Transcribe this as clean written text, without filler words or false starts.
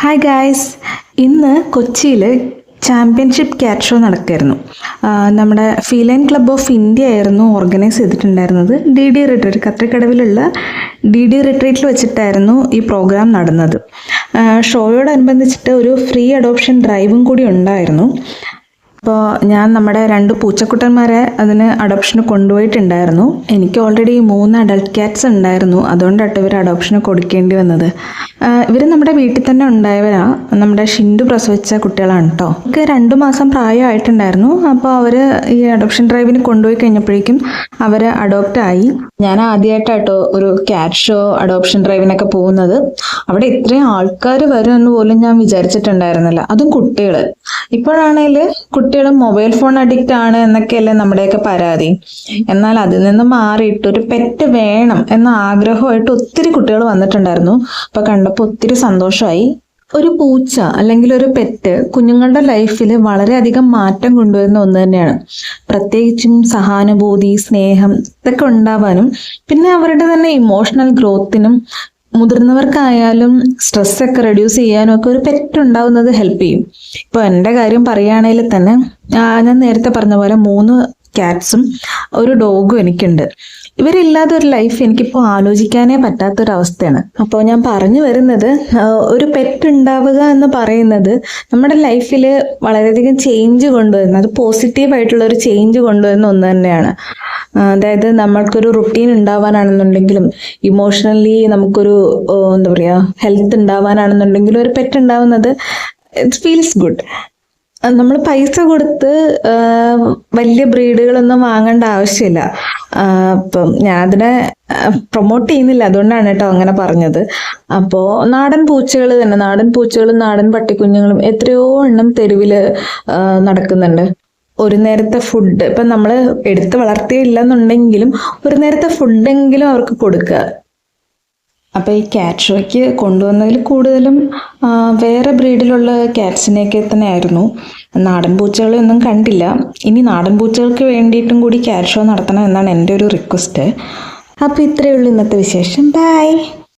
Hi guys, ഇന്ന് കൊച്ചിയിൽ championship cat show നടക്കായിരുന്നു. നമ്മുടെ ഫീലൈൻ ക്ലബ് ഓഫ് ഇന്ത്യ ആയിരുന്നു ഓർഗനൈസ് ചെയ്തിട്ടുണ്ടായിരുന്നത്. DD റിട്രീറ്റ്, കത്രിക്കടവിലുള്ള DD റിട്രീറ്റിൽ വെച്ചിട്ടായിരുന്നു ഈ പ്രോഗ്രാം നടന്നത്. ഷോയോടനുബന്ധിച്ചിട്ട് ഒരു ഫ്രീ അഡോപ്ഷൻ ഡ്രൈവും കൂടി ഉണ്ടായിരുന്നു. അപ്പോൾ ഞാൻ നമ്മുടെ 2 പൂച്ചക്കുട്ടന്മാരെ അതിന് അഡോപ്ഷന് കൊണ്ടുപോയിട്ടുണ്ടായിരുന്നു. എനിക്ക് ഓൾറെഡി 3 അഡൾട്ട് ക്യാറ്റ്സ് ഉണ്ടായിരുന്നു. അതുകൊണ്ടാട്ടോ ഇവർ അഡോപ്ഷന് കൊടുക്കേണ്ടി വന്നത്. ഇവർ നമ്മുടെ വീട്ടിൽ തന്നെ ഉണ്ടായവരാണ്. നമ്മുടെ ഷിൻഡു പ്രസവിച്ച കുട്ടികളാണ് കേട്ടോ. എനിക്ക് 2 മാസം പ്രായമായിട്ടുണ്ടായിരുന്നു. അപ്പോൾ അവർ ഈ അഡോപ്ഷൻ ഡ്രൈവിന് കൊണ്ടുപോയി കഴിഞ്ഞപ്പോഴേക്കും അവർ അഡോപ്റ്റ് ആയി. ഞാൻ ആദ്യമായിട്ടാട്ടോ ഒരു ക്യാറ്റ് ഷോ അഡോപ്ഷൻ ഡ്രൈവിനൊക്കെ പോകുന്നത്. അവിടെ ഇത്രയും ആൾക്കാർ വരുമെന്ന് പോലും ഞാൻ വിചാരിച്ചിട്ടുണ്ടായിരുന്നില്ല. അതും കുട്ടികൾ. ഇപ്പോഴാണെങ്കിൽ കുട്ടികൾ മൊബൈൽ ഫോൺ അഡിക്റ്റ് ആണ് എന്നൊക്കെയല്ലേ നമ്മുടെയൊക്കെ പരാതി. എന്നാൽ അതിൽ നിന്ന് മാറിയിട്ട് ഒരു പെറ്റ് വേണം എന്ന ആഗ്രഹമായിട്ട് ഒത്തിരി കുട്ടികൾ വന്നിട്ടുണ്ടായിരുന്നു. അപ്പൊ കണ്ടപ്പോൾ ഒത്തിരി സന്തോഷമായി. ഒരു പൂച്ച അല്ലെങ്കിൽ ഒരു പെറ്റ് കുഞ്ഞുങ്ങളുടെ ലൈഫിൽ വളരെയധികം മാറ്റം കൊണ്ടുവരുന്ന ഒന്ന് തന്നെയാണ്. പ്രത്യേകിച്ചും സഹാനുഭൂതി, സ്നേഹം ഇതൊക്കെ ഉണ്ടാവാനും പിന്നെ അവരുടെ തന്നെ ഇമോഷണൽ ഗ്രോത്തിനും മുതിർന്നവർക്കായാലും സ്ട്രെസ്സൊക്കെ റെഡ്യൂസ് ചെയ്യാനും ഒക്കെ ഒരു പെറ്റ് ഉണ്ടാവുന്നത് ഹെൽപ്പ് ചെയ്യും. ഇപ്പോൾ എൻ്റെ കാര്യം പറയുകയാണെങ്കിൽ തന്നെ ഞാൻ നേരത്തെ പറഞ്ഞ പോലെ 3 ക്യാറ്റ്സും ഒരു ഡോഗും എനിക്കുണ്ട്. ഇവരില്ലാതെ ഒരു ലൈഫ് എനിക്കിപ്പോൾ ആലോചിക്കാനേ പറ്റാത്തൊരവസ്ഥയാണ്. അപ്പോൾ ഞാൻ പറഞ്ഞു വരുന്നത്, ഒരു പെറ്റ് ഉണ്ടാവുക എന്ന് പറയുന്നത് നമ്മുടെ ലൈഫിൽ വളരെയധികം ചേഞ്ച് കൊണ്ടുവരുന്ന, അത് പോസിറ്റീവായിട്ടുള്ളൊരു ചേഞ്ച് കൊണ്ടുവരുന്ന ഒന്ന് തന്നെയാണ്. അതായത് നമ്മൾക്കൊരു റുട്ടീൻ ഉണ്ടാവാനാണെന്നുണ്ടെങ്കിലും ഇമോഷണലി നമുക്കൊരു എന്താ പറയുക ഹെൽത്ത് ഉണ്ടാവാനാണെന്നുണ്ടെങ്കിലും ഒരു പെറ്റ് ഉണ്ടാവുന്നത് ഇറ്റ് ഫീൽസ് ഗുഡ്. നമ്മൾ പൈസ കൊടുത്ത് വലിയ ബ്രീഡുകളൊന്നും വാങ്ങേണ്ട ആവശ്യമില്ല. അപ്പം ഞാൻ അതിനെ പ്രൊമോട്ട് ചെയ്യുന്നില്ല, അതുകൊണ്ടാണ് കേട്ടോ അങ്ങനെ പറഞ്ഞത്. അപ്പോൾ നാടൻ പൂച്ചകൾ തന്നെ, നാടൻ പൂച്ചകളും നാടൻ പട്ടിക്കുഞ്ഞുങ്ങളും എത്രയോ എണ്ണം തെരുവിൽ നടക്കുന്നുണ്ട്. ഒരു നേരത്തെ ഫുഡ് ഇപ്പം നമ്മൾ എടുത്ത് വളർത്തിയില്ലെന്നുണ്ടെങ്കിലും ഒരു നേരത്തെ ഫുഡെങ്കിലും അവർക്ക് കൊടുക്കുക. അപ്പോൾ ഈ ക്യാറ്റ് ഷോയ്ക്ക് കൊണ്ടുവന്നതിൽ കൂടുതലും വേറെ ബ്രീഡിലുള്ള ക്യാറ്റ്സിനെയൊക്കെ തന്നെ ആയിരുന്നു. നാടൻ പൂച്ചകളെ ഒന്നും കണ്ടില്ല. ഇനി നാടൻ പൂച്ചകൾക്ക് വേണ്ടിയിട്ടും കൂടി ക്യാറ്റ് ഷോ നടത്തണം എന്നാണ് എൻ്റെ ഒരു റിക്വസ്റ്റ്. അപ്പോൾ ഇത്രയേ ഉള്ളൂ ഇന്നത്തെ വിശേഷം. ബൈ.